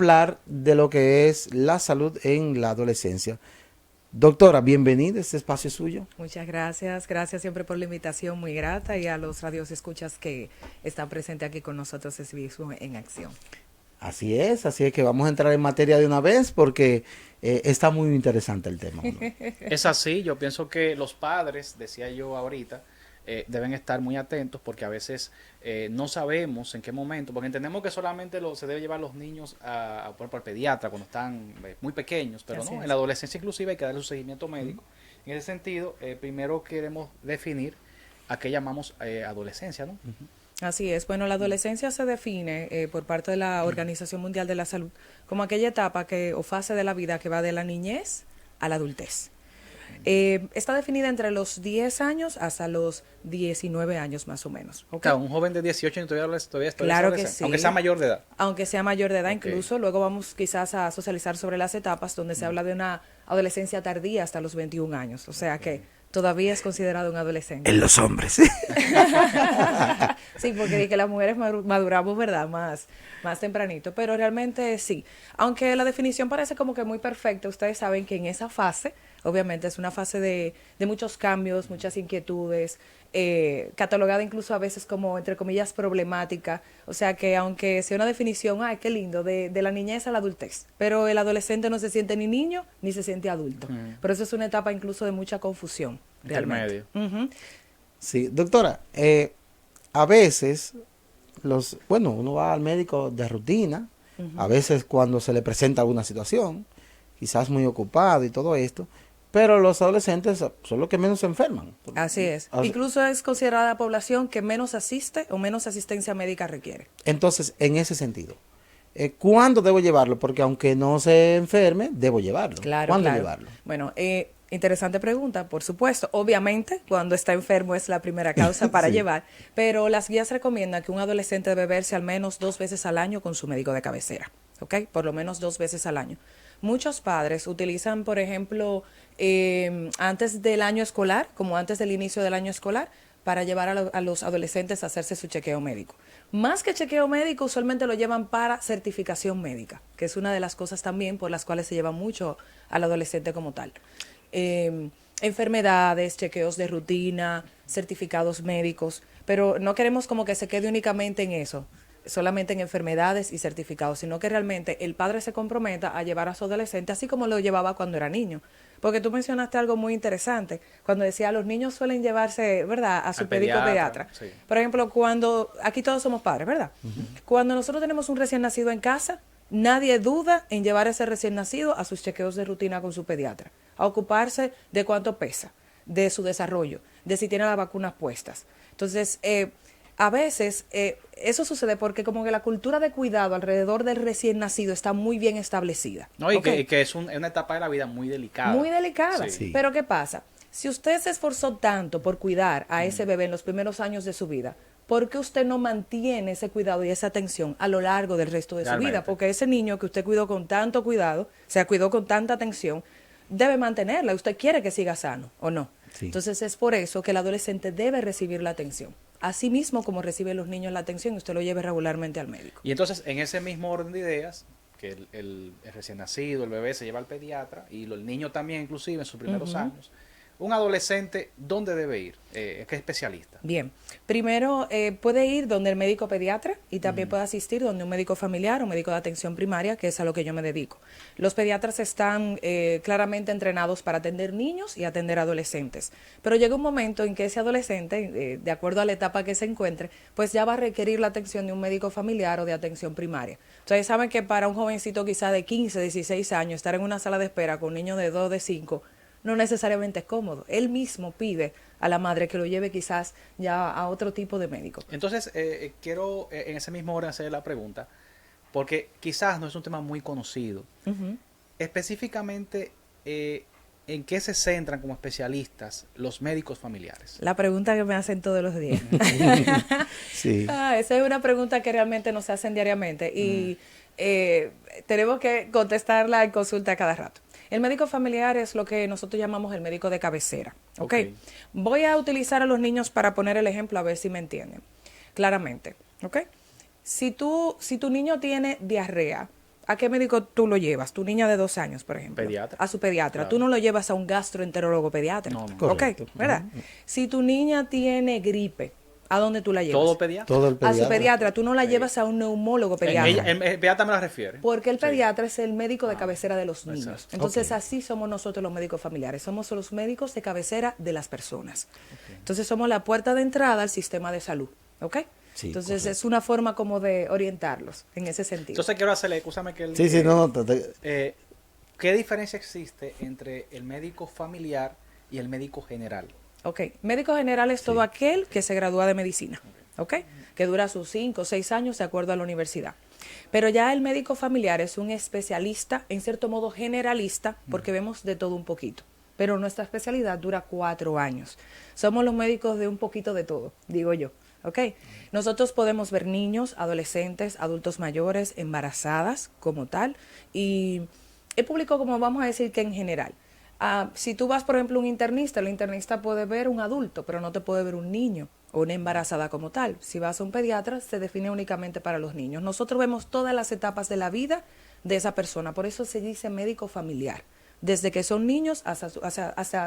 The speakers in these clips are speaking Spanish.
hablar de lo que es la salud en la adolescencia. Doctora, bienvenida, este espacio es suyo. Muchas gracias, gracias siempre por la invitación, muy grata, y a los radios escuchas que están presentes aquí con nosotros en Civismo en Acción. Así es que vamos a entrar en materia de una vez porque está muy interesante el tema, ¿no? Es así, yo pienso que los padres, decía yo ahorita, deben estar muy atentos porque a veces no sabemos en qué momento, porque entendemos que solamente se debe llevar los niños por ejemplo, al pediatra cuando están muy pequeños, pero Así no, en es. la adolescencia inclusive hay que darle un seguimiento médico. En ese sentido, primero queremos definir a qué llamamos adolescencia, ¿no? Así es. Bueno, la adolescencia se define por parte de la Organización Mundial de la Salud como aquella etapa o fase de la vida que va de la niñez a la adultez. Está definida entre los 10 años hasta los 19 años más o menos. ¿Ok? Claro, un joven de 18 años todavía es Claro que adolescente, sí. aunque sea mayor de edad. Aunque sea mayor de edad, Ok. incluso. Luego vamos quizás a socializar sobre las etapas donde se habla de una adolescencia tardía hasta los 21 años. O sea que todavía es considerado un adolescente. En los hombres. Sí, porque que las mujeres maduramos, ¿verdad? Más tempranito. Pero realmente sí. Aunque la definición parece como que muy perfecta, ustedes saben que en esa fase, obviamente es una fase de muchos cambios, muchas inquietudes, catalogada incluso a veces como, entre comillas, problemática. O sea que aunque sea una definición, ay, qué lindo, de la niñez a la adultez. Pero el adolescente no se siente ni niño ni se siente adulto. Por eso es una etapa incluso de mucha confusión, realmente. Intermedio. Ujú. Sí, doctora, a veces bueno, uno va al médico de rutina, a veces cuando se le presenta alguna situación, quizás muy ocupado y todo esto, pero los adolescentes son los que menos se enferman. Así es. Incluso es considerada la población que menos asiste o menos asistencia médica requiere. Entonces, en ese sentido, ¿cuándo debo llevarlo? Porque aunque no se enferme, debo llevarlo. Claro, ¿Cuándo claro. llevarlo? Bueno, interesante pregunta, por supuesto. Obviamente, cuando está enfermo es la primera causa para Sí. llevar, pero las guías recomiendan que un adolescente debe verse al menos 2 veces al año con su médico de cabecera, ¿ok? Por lo menos 2 veces al año. Muchos padres utilizan, por ejemplo, antes del año escolar, como antes del inicio del año escolar, para llevar a los adolescentes a hacerse su chequeo médico. Más que chequeo médico, usualmente lo llevan para certificación médica, que es una de las cosas también por las cuales se lleva mucho al adolescente como tal. Enfermedades, chequeos de rutina, certificados médicos, pero no queremos como que se quede únicamente en eso, solamente en enfermedades y certificados, sino que realmente el padre se comprometa a llevar a su adolescente así como lo llevaba cuando era niño. Porque tú mencionaste algo muy interesante, cuando decía los niños suelen llevarse, ¿verdad?, a su Al médico pediatra. sí. Por ejemplo, aquí todos somos padres, ¿verdad? Cuando nosotros tenemos un recién nacido en casa, nadie duda en llevar a ese recién nacido a sus chequeos de rutina con su pediatra, a ocuparse de cuánto pesa, de su desarrollo, de si tiene las vacunas puestas. Entonces, a veces eso sucede porque como que la cultura de cuidado alrededor del recién nacido está muy bien establecida. No, y ¿Ok? que es una etapa de la vida muy delicada. Muy delicada. Sí. Sí. Pero ¿qué pasa? Si usted se esforzó tanto por cuidar a ese bebé en los primeros años de su vida, ¿por qué usted no mantiene ese cuidado y esa atención a lo largo del resto de su vida? Realmente. Porque ese niño que usted cuidó con tanto cuidado, se cuidó con tanta atención, debe mantenerla. Usted quiere que siga sano, ¿o no? Sí. Entonces es por eso que el adolescente debe recibir la atención. Así mismo como reciben los niños la atención, usted lo lleve regularmente al médico. Y entonces, en ese mismo orden de ideas, que el recién nacido, el bebé se lleva al pediatra, y el niño también, inclusive, en sus primeros años, un adolescente, ¿dónde debe ir? ¿Qué especialista? Bien, primero puede ir donde el médico pediatra y también puede asistir donde un médico familiar o médico de atención primaria, que es a lo que yo me dedico. Los pediatras están claramente entrenados para atender niños y atender adolescentes, pero llega un momento en que ese adolescente, de acuerdo a la etapa que se encuentre, pues ya va a requerir la atención de un médico familiar o de atención primaria. Ustedes saben que para un jovencito quizá de 15, 16 años, estar en una sala de espera con un niño de 2, de 5, no necesariamente es cómodo. Él mismo pide a la madre que lo lleve quizás ya a otro tipo de médico. Entonces, quiero en ese mismo orden hacer la pregunta, porque quizás no es un tema muy conocido. Específicamente, ¿en qué se centran como especialistas los médicos familiares? La pregunta que me hacen todos los días. Sí. Esa es una pregunta que realmente nos hacen diariamente y tenemos que contestarla en consulta cada rato. El médico familiar es lo que nosotros llamamos el médico de cabecera. ¿Ok? Voy a utilizar a los niños para poner el ejemplo a ver si me entienden claramente. ¿Ok? Si tu niño tiene diarrea, ¿A qué médico tú lo llevas? Tu niña de 2 años, por ejemplo. Pediatra. A su pediatra. Claro. Tú no lo llevas a un gastroenterólogo pediatra. No, no. Correcto. Ok, ¿verdad? Si tu niña tiene gripe, ¿a dónde tú la llevas? Todo pediatra. Todo el A pediatra. su pediatra. Tú no la llevas a un neumólogo pediatra. El pediatra me la refiere. Porque el Sí. pediatra es el médico de cabecera de los niños. exacto. Entonces, Ok. así somos nosotros los médicos familiares. Somos los médicos de cabecera de las personas. Entonces, somos la puerta de entrada al sistema de salud. ¿Ok? Sí, Entonces, correcto. es una forma como de orientarlos en ese sentido. Entonces quiero hacerle, escúchame que Sí, sí, no. ¿qué diferencia existe entre el médico familiar y el médico general? Ok, médico general es todo aquel que se gradúa de medicina, ok, que dura sus 5 o 6 años de acuerdo a la universidad. Pero ya el médico familiar es un especialista, en cierto modo generalista, porque vemos de todo un poquito. Pero nuestra especialidad dura 4 años. Somos los médicos de un poquito de todo, digo yo, ok. Nosotros podemos ver niños, adolescentes, adultos mayores, embarazadas como tal, y el público, como vamos a decir que en general. Si tú vas, por ejemplo, a un internista, el internista puede ver un adulto, pero no te puede ver un niño o una embarazada como tal. Si vas a un pediatra, se define únicamente para los niños. Nosotros vemos todas las etapas de la vida de esa persona, por eso se dice médico familiar, desde que son niños hasta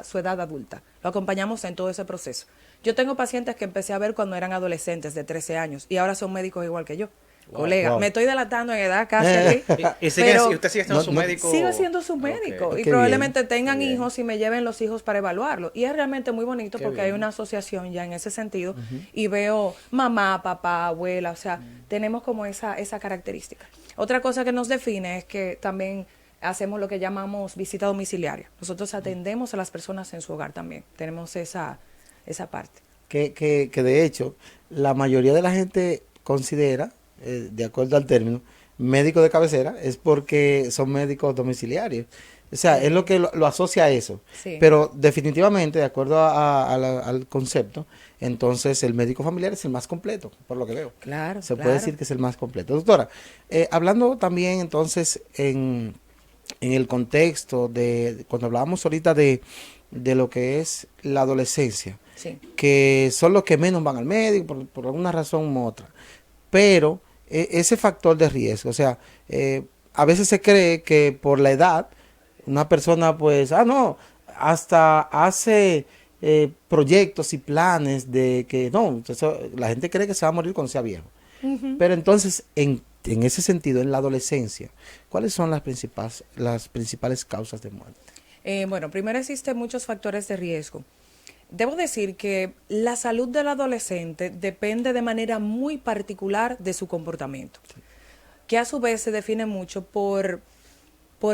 su edad adulta. Lo acompañamos en todo ese proceso. Yo tengo pacientes que empecé a ver cuando eran adolescentes de 13 años y ahora son médicos igual que yo. Colega, wow. me estoy delatando en edad casi aquí. Y pero usted sigue siendo su médico. Sigo siendo su médico Ok. y Qué probablemente bien, tengan qué bien. hijos y me lleven los hijos para evaluarlo. Y es realmente muy bonito Qué porque hay bien. una asociación ya en ese sentido y veo mamá, papá, abuela, o sea, tenemos como esa característica. Otra cosa que nos define es que también hacemos lo que llamamos visita domiciliaria. Nosotros atendemos a las personas en su hogar también. Tenemos esa parte. Que de hecho, la mayoría de la gente considera, de acuerdo al término, médico de cabecera, es porque son médicos domiciliarios. O sea, es lo que lo asocia a eso. Sí. Pero definitivamente, de acuerdo al concepto, entonces el médico familiar es el más completo, por lo que veo. Claro, Se claro. puede decir que es el más completo. Doctora, hablando también entonces en el contexto de, cuando hablábamos ahorita de lo que es la adolescencia, Sí. que son los que menos van al médico por alguna razón u otra. Pero ese factor de riesgo, o sea, a veces se cree que por la edad, una persona pues, no, hasta hace proyectos y planes de que no, la gente cree que se va a morir cuando sea viejo. Pero entonces, en ese sentido, en la adolescencia, ¿cuáles son las principales causas de muerte? Bueno, primero existen muchos factores de riesgo. Debo decir que la salud del adolescente depende de manera muy particular de su comportamiento, que a su vez se define mucho por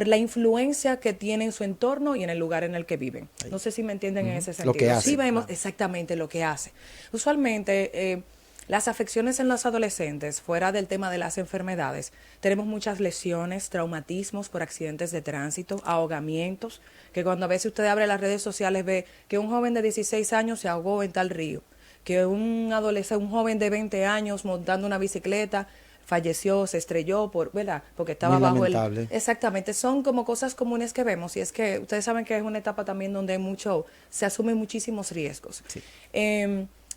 la influencia que tiene en su entorno y en el lugar en el que viven. No sé si me entienden en ese sentido. Lo que hace. Sí vemos exactamente lo que hace. Usualmente, las afecciones en los adolescentes, fuera del tema de las enfermedades, tenemos muchas lesiones, traumatismos por accidentes de tránsito, ahogamientos, que cuando a veces usted abre las redes sociales ve que un joven de 16 años se ahogó en tal río, que un joven de 20 años montando una bicicleta falleció, se estrelló, ¿verdad? Porque estaba Muy bajo lamentable. Exactamente, son como cosas comunes que vemos y es que ustedes saben que es una etapa también donde se asumen muchísimos riesgos. Sí.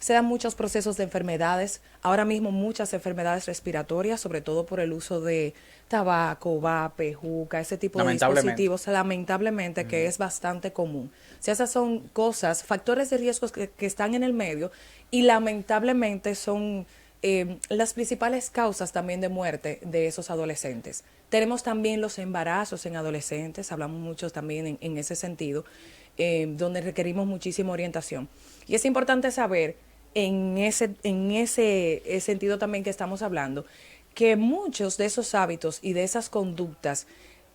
Se dan muchos procesos de enfermedades, ahora mismo muchas enfermedades respiratorias, sobre todo por el uso de tabaco, vape, juca, ese tipo de dispositivos, lamentablemente, que es bastante común. O sea, esas son cosas, factores de riesgos que están en el medio y lamentablemente son las principales causas también de muerte de esos adolescentes. Tenemos también los embarazos en adolescentes, hablamos mucho también en ese sentido, donde requerimos muchísima orientación. Y es importante saber en ese sentido también que estamos hablando, que muchos de esos hábitos y de esas conductas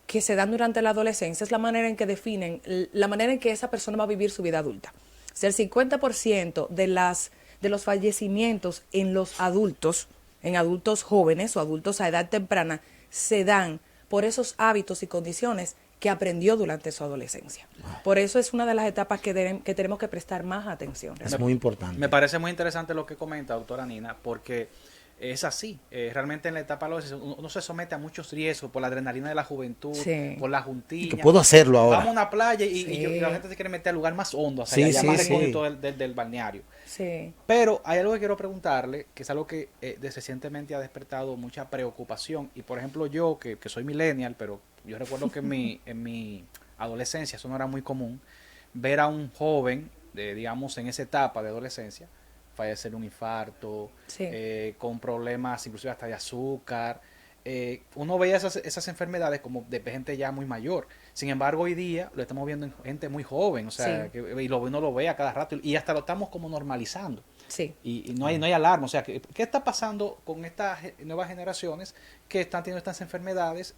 que se dan durante la adolescencia es la manera en que definen, la manera en que esa persona va a vivir su vida adulta. O sea, el 50% de los fallecimientos en los adultos, en adultos jóvenes o adultos a edad temprana, se dan por esos hábitos y condiciones que aprendió durante su adolescencia. Por eso es una de las etapas que tenemos que prestar más atención. Es muy importante. Me parece muy interesante lo que comenta, doctora Nina, porque es así. Realmente en la etapa de la adolescencia uno se somete a muchos riesgos por la adrenalina de la juventud, Sí. por la Que juntiña. puedo hacerlo ahora. Vamos a una playa Sí. y la gente se quiere meter al lugar más hondo, hasta Sí, allá, sí, más sí. recóndito del balneario. Sí. Pero hay algo que quiero preguntarle, que es algo que recientemente ha despertado mucha preocupación. Y por ejemplo yo, que soy millennial, pero yo recuerdo que en mi adolescencia eso no era muy común, ver a un joven, digamos, en esa etapa de adolescencia, fallecer de un infarto, Sí. con problemas inclusive hasta de azúcar. Uno veía esas enfermedades como de gente ya muy mayor. Sin embargo, hoy día lo estamos viendo en gente muy joven, o sea, Sí. y uno lo ve a cada rato y hasta lo estamos como normalizando. Sí. Y no hay alarma. O sea, ¿qué está pasando con estas nuevas generaciones que están teniendo estas enfermedades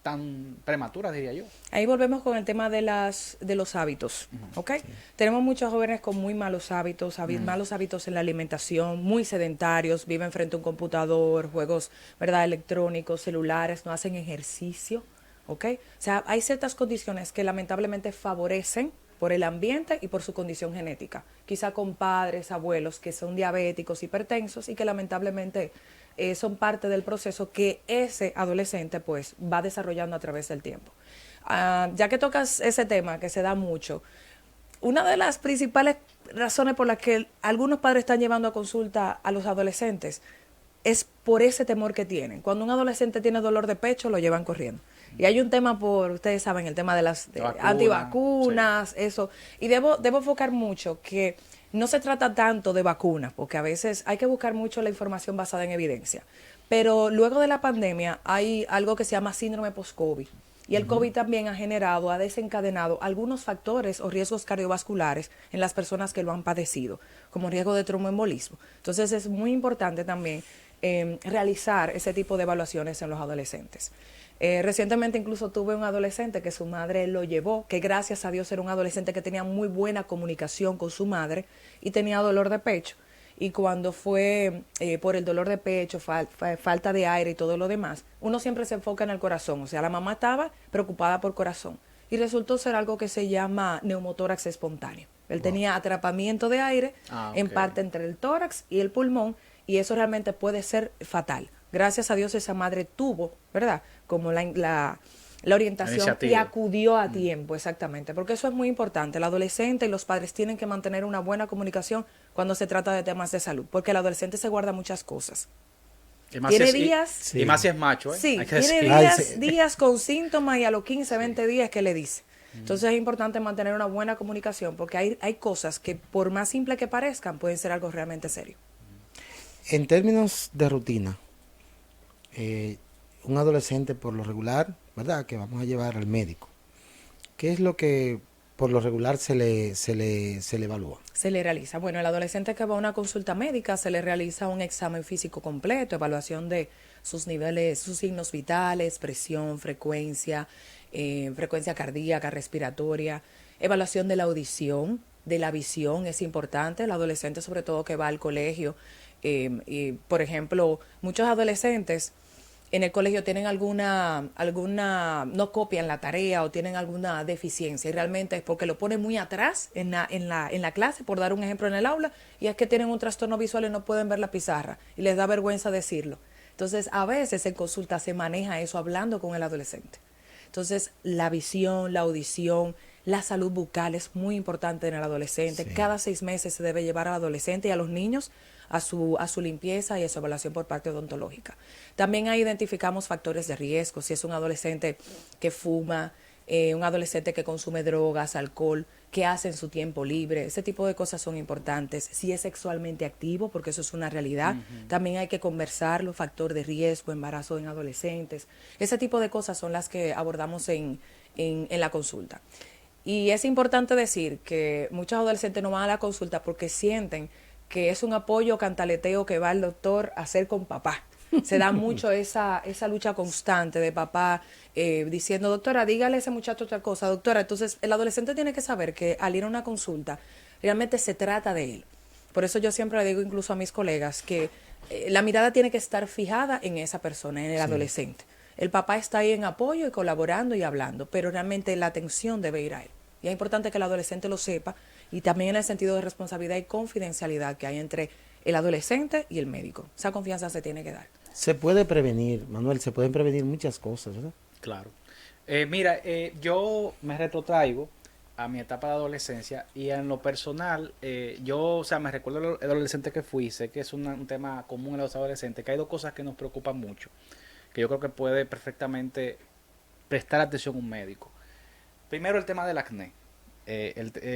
tan prematuras, diría yo? Ahí volvemos con el tema de los hábitos, ¿ok? Tenemos muchos jóvenes con muy malos hábitos, malos hábitos en la alimentación, muy sedentarios, viven frente a un computador, juegos, ¿verdad?, electrónicos, celulares, no hacen ejercicio, ¿ok? O sea, hay ciertas condiciones que lamentablemente favorecen por el ambiente y por su condición genética. Quizá con padres, abuelos que son diabéticos, hipertensos y que lamentablemente son parte del proceso que ese adolescente pues va desarrollando a través del tiempo. Ya que tocas ese tema que se da mucho, una de las principales razones por las que algunos padres están llevando a consulta a los adolescentes es por ese temor que tienen. Cuando un adolescente tiene dolor de pecho, lo llevan corriendo. Y hay un tema ustedes saben, el tema de las antivacunas, sí. Eso. Y debo enfocar mucho que no se trata tanto de vacunas, porque a veces hay que buscar mucho la información basada en evidencia. Pero luego de la pandemia hay algo que se llama síndrome post-COVID. Y el COVID también ha desencadenado algunos factores o riesgos cardiovasculares en las personas que lo han padecido, como riesgo de tromboembolismo. Entonces es muy importante también realizar ese tipo de evaluaciones en los adolescentes. Recientemente incluso tuve un adolescente que su madre lo llevó, que gracias a Dios era un adolescente que tenía muy buena comunicación con su madre y tenía dolor de pecho. Y cuando fue por el dolor de pecho, falta de aire y todo lo demás, uno siempre se enfoca en el corazón. O sea, la mamá estaba preocupada por corazón. Y resultó ser algo que se llama neumotórax espontáneo. Él tenía atrapamiento de aire en parte entre el tórax y el pulmón, y eso realmente puede ser fatal. Gracias a Dios esa madre tuvo, ¿verdad?, como la orientación y acudió a tiempo, exactamente, porque eso es muy importante. El adolescente y los padres tienen que mantener una buena comunicación cuando se trata de temas de salud, porque el adolescente se guarda muchas cosas. Tiene días... Y más si es macho, ¿eh? Sí, hay que tiene días con síntomas y a los 15, 20 días que le dice. Entonces es importante mantener una buena comunicación, porque hay cosas que por más simple que parezcan, pueden ser algo realmente serio. En términos de rutina, un adolescente por lo regular, ¿verdad?, que vamos a llevar al médico, ¿qué es lo que por lo regular se le evalúa? Se le realiza. Bueno, el adolescente que va a una consulta médica se le realiza un examen físico completo, evaluación de sus niveles, sus signos vitales, presión, frecuencia cardíaca, respiratoria, evaluación de la audición, de la visión, es importante. El adolescente, sobre todo que va al colegio, por ejemplo, muchos adolescentes en el colegio tienen no copian la tarea o tienen alguna deficiencia, y realmente es porque lo ponen muy atrás en la clase, por dar un ejemplo en el aula, y es que tienen un trastorno visual y no pueden ver la pizarra y les da vergüenza decirlo. Entonces, a veces en consulta se maneja eso hablando con el adolescente. Entonces, la visión, la audición, la salud bucal es muy importante en el adolescente. Sí. Cada 6 meses se debe llevar al adolescente y a los niños a su limpieza y a su evaluación por parte odontológica. También ahí identificamos factores de riesgo, si es un adolescente que fuma, un adolescente que consume drogas, alcohol, qué hace en su tiempo libre. Ese tipo de cosas son importantes. Si es sexualmente activo, porque eso es una realidad, también hay que conversarlo, factor de riesgo, embarazo en adolescentes. Ese tipo de cosas son las que abordamos en la consulta. Y es importante decir que muchos adolescentes no van a la consulta porque sienten que es un apoyo cantaleteo que va el doctor a hacer con papá. Se da mucho esa lucha constante de papá diciendo, doctora, dígale a ese muchacho otra cosa, doctora. Entonces, el adolescente tiene que saber que al ir a una consulta, realmente se trata de él. Por eso yo siempre le digo incluso a mis colegas que la mirada tiene que estar fijada en esa persona, en el adolescente. El papá está ahí en apoyo y colaborando y hablando, pero realmente la atención debe ir a él. Y es importante que el adolescente lo sepa, y también en el sentido de responsabilidad y confidencialidad que hay entre el adolescente y el médico. Esa confianza se tiene que dar. Se puede prevenir, Manuel, se pueden prevenir muchas cosas, ¿verdad? Claro. Mira, yo me retrotraigo a mi etapa de adolescencia y en lo personal, yo, o sea, me recuerdo el adolescente que fui, sé que es un tema común en los adolescentes, que hay dos cosas que nos preocupan mucho, que yo creo que puede perfectamente prestar atención un médico. Primero, el tema del acné.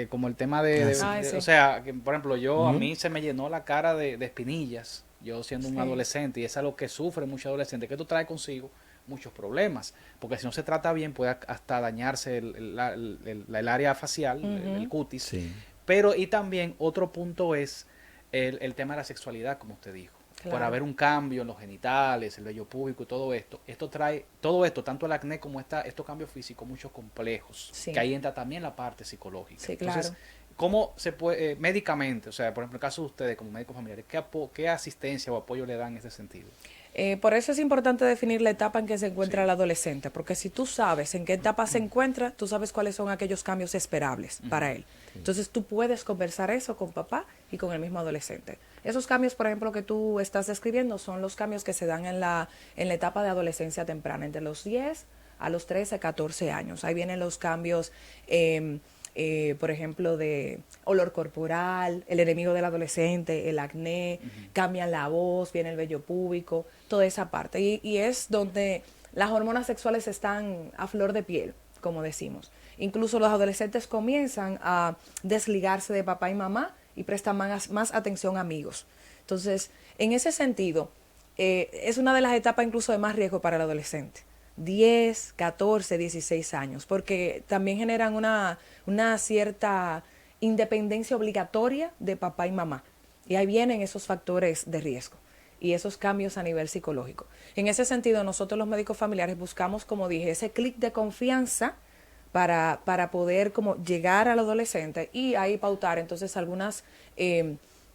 Como el tema Sí. o sea, que, por ejemplo, a Ujú. mí se me llenó la cara de espinillas, yo siendo un Sí. adolescente, y es algo que sufre mucho adolescente, que esto trae consigo muchos problemas, porque si no se trata bien puede hasta dañarse el área facial, el cutis, Sí. pero y también otro punto es el tema de la sexualidad, como usted dijo. Por Claro. haber un cambio en los genitales, el vello púbico y todo esto trae, todo esto, tanto el acné como estos cambios físicos, muchos complejos, Sí. que ahí entra también la parte psicológica. Sí, Entonces, claro. ¿cómo se puede, médicamente, o sea, por ejemplo, en el caso de ustedes como médicos familiares, qué asistencia o apoyo le dan en ese sentido? Por eso es importante definir la etapa en que se encuentra Sí. el adolescente, porque si tú sabes en qué etapa se encuentra, tú sabes cuáles son aquellos cambios esperables para él. Entonces tú puedes conversar eso con papá y con el mismo adolescente. Esos cambios, por ejemplo, que tú estás describiendo son los cambios que se dan en la etapa de adolescencia temprana, entre los 10 a los 13, 14 años. Ahí vienen los cambios, por ejemplo, de olor corporal, el enemigo del adolescente, el acné, cambian la voz, viene el vello púbico, toda esa parte. Y es donde las hormonas sexuales están a flor de piel, como decimos. Incluso los adolescentes comienzan a desligarse de papá y mamá y prestan más atención a amigos. Entonces, en ese sentido, es una de las etapas incluso de más riesgo para el adolescente. 10, 14, 16 años, porque también generan una cierta independencia obligatoria de papá y mamá. Y ahí vienen esos factores de riesgo y esos cambios a nivel psicológico. En ese sentido, nosotros los médicos familiares buscamos, como dije, ese clic de confianza para poder como llegar al adolescente y ahí pautar entonces algunas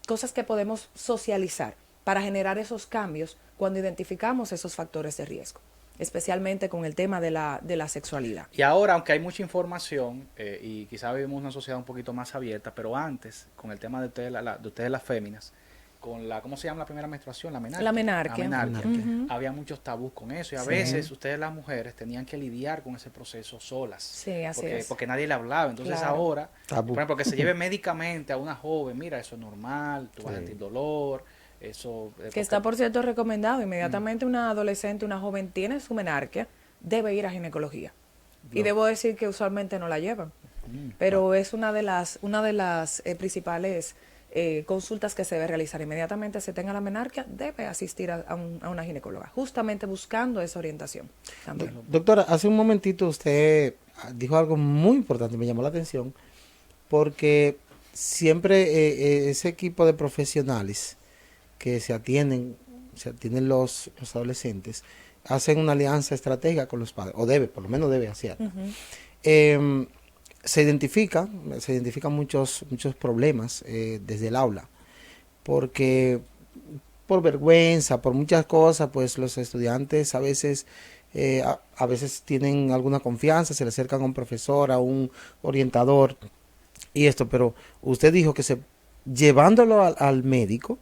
cosas que podemos socializar para generar esos cambios cuando identificamos esos factores de riesgo, especialmente con el tema de la sexualidad. Y ahora, aunque hay mucha información y quizás vivimos una sociedad un poquito más abierta, pero antes, con el tema de ustedes las féminas, con ¿cómo se llama la primera menstruación? La menarquia. La menarquia. La menarquia. Ujú. Había muchos tabús con eso y a Sí. veces ustedes las mujeres tenían que lidiar con ese proceso solas. Sí, así porque, es. porque nadie le hablaba. Entonces Claro. ahora, Tabú. por ejemplo, que se lleve médicamente a una joven, mira, eso es normal, tú vas a Sí. sentir dolor, eso... Que está, por cierto, recomendado. Inmediatamente una adolescente, una joven tiene su menarquia, debe ir a ginecología. Y debo decir que usualmente no la llevan. Pero es una de las principales consultas que se debe realizar. Inmediatamente se tenga la menarquia, debe asistir a una ginecóloga, justamente buscando esa orientación también. Doctora, hace un momentito usted dijo algo muy importante, me llamó la atención, porque siempre ese equipo de profesionales que se atienden los adolescentes, hacen una alianza estratégica con los padres, o debe, por lo menos debe hacerlo. Eh, se identifican muchos problemas desde el aula, porque por vergüenza, por muchas cosas, pues los estudiantes a veces a veces tienen alguna confianza, se le acercan a un profesor, a un orientador y esto, pero usted dijo que llevándolo al médico,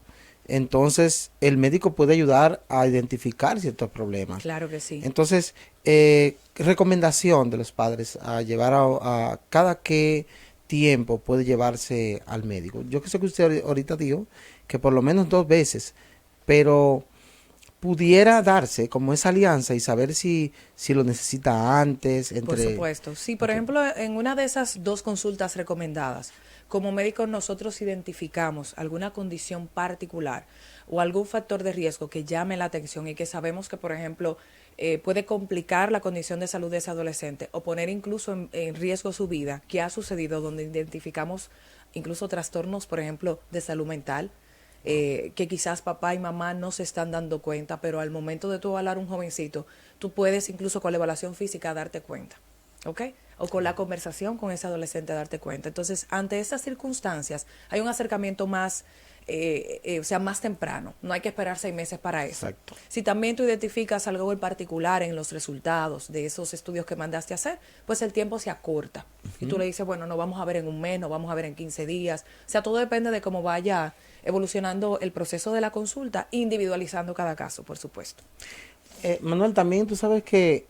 entonces el médico puede ayudar a identificar ciertos problemas. Claro que sí. Entonces, recomendación de los padres a llevar a cada qué tiempo puede llevarse al médico. Yo que sé que usted ahorita dijo que por lo menos 2 veces, pero pudiera darse como esa alianza y saber si lo necesita antes. Por supuesto. Sí, por Ok. ejemplo, en una de esas 2 consultas recomendadas, como médicos nosotros identificamos alguna condición particular o algún factor de riesgo que llame la atención y que sabemos que, por ejemplo, puede complicar la condición de salud de ese adolescente o poner incluso en riesgo su vida, que ha sucedido donde identificamos incluso trastornos, por ejemplo, de salud mental, que quizás papá y mamá no se están dando cuenta, pero al momento de tú evaluar un jovencito, tú puedes incluso con la evaluación física darte cuenta, ¿ok? O con la conversación con ese adolescente darte cuenta. Entonces, ante estas circunstancias, hay un acercamiento más, o sea, más temprano. No hay que esperar 6 meses para eso. Exacto. Si también tú identificas algo en particular en los resultados de esos estudios que mandaste a hacer, pues el tiempo se acorta. Y tú le dices, bueno, no vamos a ver en un mes, no vamos a ver en 15 días. O sea, todo depende de cómo vaya evolucionando el proceso de la consulta, individualizando cada caso, por supuesto. Manuel, también tú sabes que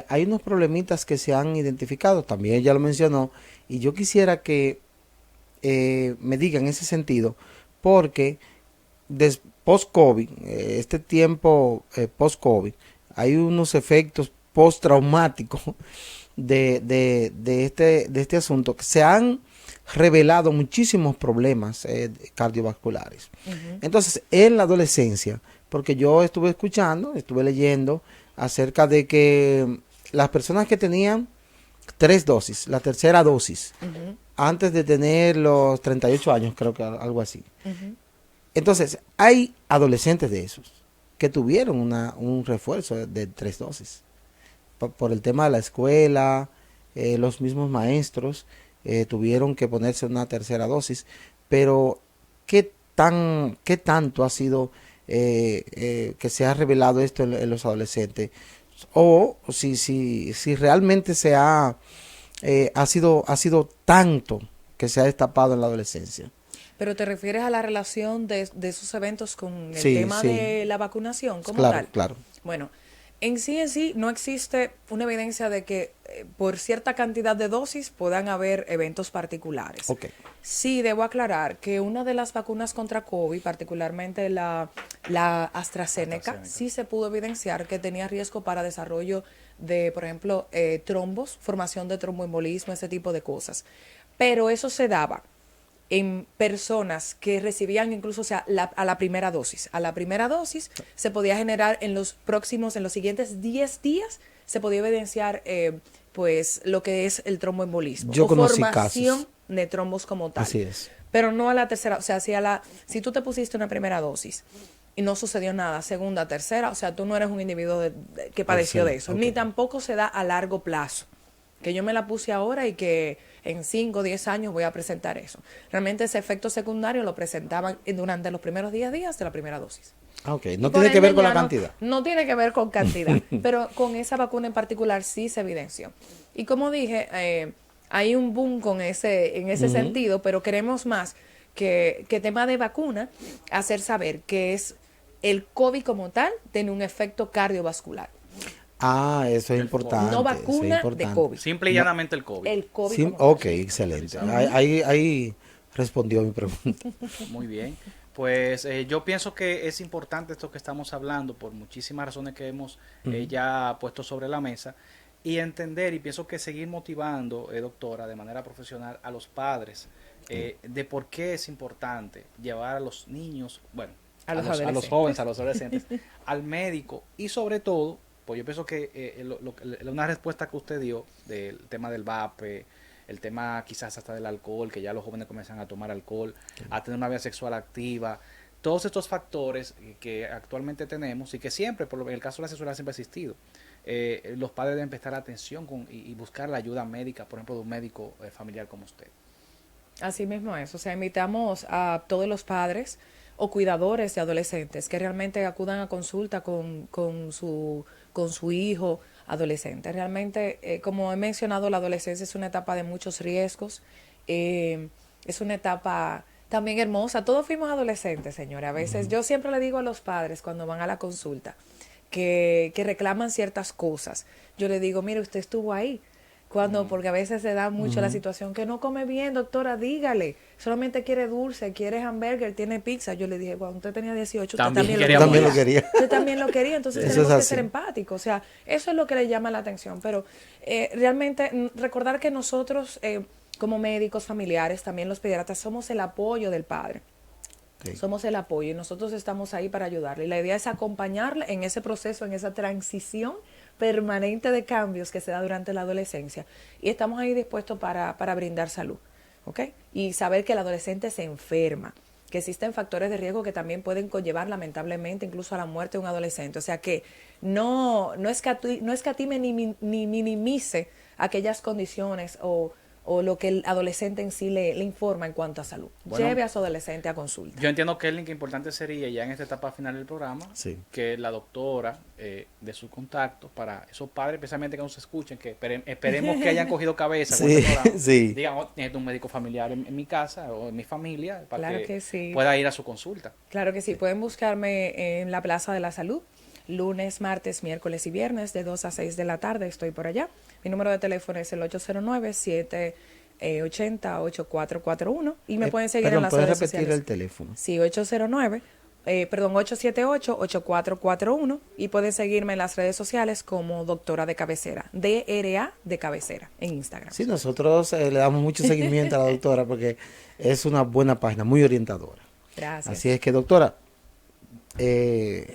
hay unos problemitas que se han identificado, también ella lo mencionó, y yo quisiera que me diga en ese sentido, porque post-COVID, este tiempo post-COVID, hay unos efectos post-traumáticos de este asunto que se han revelado muchísimos problemas cardiovasculares. Entonces, en la adolescencia, porque yo estuve escuchando, estuve leyendo acerca de que las personas que tenían 3 dosis, la tercera dosis, antes de tener los 38 años, creo que algo así. Entonces, hay adolescentes de esos que tuvieron un refuerzo de 3 dosis. Por el tema de la escuela, los mismos maestros tuvieron que ponerse una tercera dosis. Pero, ¿qué tanto ha sido que se ha revelado esto en los adolescentes? O si realmente ha sido tanto que se ha destapado en la adolescencia. Pero te refieres a la relación de esos eventos con el Sí, tema sí. de la vacunación como Claro, tal. claro. Bueno, en sí no existe una evidencia de que por cierta cantidad de dosis puedan haber eventos particulares. Ok. Sí, debo aclarar que una de las vacunas contra COVID, particularmente la AstraZeneca, sí se pudo evidenciar que tenía riesgo para desarrollo de, por ejemplo, trombos, formación de tromboembolismo, ese tipo de cosas. Pero eso se daba en personas que recibían incluso, o sea, a la primera dosis. A la primera dosis se podía generar en los siguientes 10 días, se podía evidenciar pues lo que es el tromboembolismo. Yo o conocí formación casos de trombos como tal. Así es. Pero no a la tercera, o sea, si tú te pusiste una primera dosis y no sucedió nada, segunda, tercera, o sea, tú no eres un individuo que padeció de eso, ni tampoco se da a largo plazo, que yo me la puse ahora y que en 5 o 10 años voy a presentar eso. Realmente ese efecto secundario lo presentaban durante los primeros 10 días de la primera dosis. Ok, no tiene que ver con la no, cantidad. No tiene que ver con cantidad, pero con esa vacuna en particular sí se evidenció. Y como dije, hay un boom en ese sentido, pero queremos más que tema de vacuna, hacer saber que es el COVID como tal tiene un efecto cardiovascular. Ah, eso es importante. No vacuna eso es de importante. COVID. Simple y llanamente el COVID. El COVID Sí, como tal. ok, excelente. Ahí respondió mi pregunta. Muy bien. Pues yo pienso que es importante esto que estamos hablando por muchísimas razones que hemos ya puesto sobre la mesa y entender, y pienso que seguir motivando, doctora, de manera profesional a los padres de por qué es importante llevar a los niños, bueno, a los jóvenes, a los adolescentes, al médico y sobre todo, pues yo pienso que una respuesta que usted dio del tema del vape, el tema quizás hasta del alcohol, que ya los jóvenes comienzan a tomar alcohol, a tener una vida sexual activa, todos estos factores que actualmente tenemos y que siempre, por el caso de la sexualidad siempre ha existido, los padres deben prestar atención y buscar la ayuda médica, por ejemplo, de un médico familiar como usted. Así mismo es, o sea, invitamos a todos los padres o cuidadores de adolescentes que realmente acudan a consulta con su hijo adolescente. Realmente, como he mencionado, la adolescencia es una etapa de muchos riesgos, es una etapa también hermosa. Todos fuimos adolescentes, señores. A veces yo siempre le digo a los padres cuando van a la consulta que reclaman ciertas cosas. Yo le digo, mire, usted estuvo ahí. Porque a veces se da mucho la situación que no come bien, doctora, dígale, solamente quiere dulce, quiere hamburger, tiene pizza. Yo le dije, cuando usted tenía 18, usted también lo quería. Usted también lo quería, entonces tenemos que ser empáticos. O sea, eso es lo que le llama la atención. Pero realmente recordar que nosotros, como médicos familiares, también los pediatras, somos el apoyo del padre. Okay. Somos el apoyo y nosotros estamos ahí para ayudarle. Y la idea es acompañarle en ese proceso, en esa transición permanente de cambios que se da durante la adolescencia. Y estamos ahí dispuestos para brindar salud. ¿Ok? Y saber que el adolescente se enferma, que existen factores de riesgo que también pueden conllevar lamentablemente incluso a la muerte de un adolescente. O sea que no escatime ni minimice aquellas condiciones o o lo que el adolescente en sí le informa en cuanto a salud. Bueno, Lleve a su adolescente a consulta. Yo entiendo, Kelly, que importante sería ya en esta etapa final del programa Sí. que la doctora de sus contactos para esos padres, especialmente que nos escuchen, que esperemos que hayan cogido cabeza con Sí, este programa, sí. digan, oh, necesito un médico familiar en mi casa o en mi familia para Claro que sí. pueda ir a su consulta. Claro que sí, pueden buscarme en la Plaza de la Salud, lunes, martes, miércoles y viernes de 2 a 6 de la tarde, estoy por allá. Mi número de teléfono es el 809-780-8441 y me pueden seguir en las ¿puedes redes repetir sociales. el teléfono? Sí, 878-8441 y pueden seguirme en las redes sociales como doctora de cabecera, DRA de cabecera en Instagram. Sí, nosotros le damos mucho seguimiento a la doctora porque es una buena página, muy orientadora. Gracias. Así es que, doctora,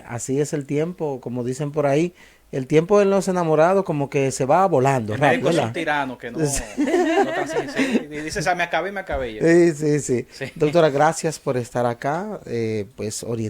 así es el tiempo, como dicen por ahí, el tiempo en los enamorados como que se va volando El rápido, médico es un ¿verdad? tirano que no transigen. Y dice, o sea, me acabé. Sí, sí, sí. Sí. Doctora, gracias por estar acá, pues orientando.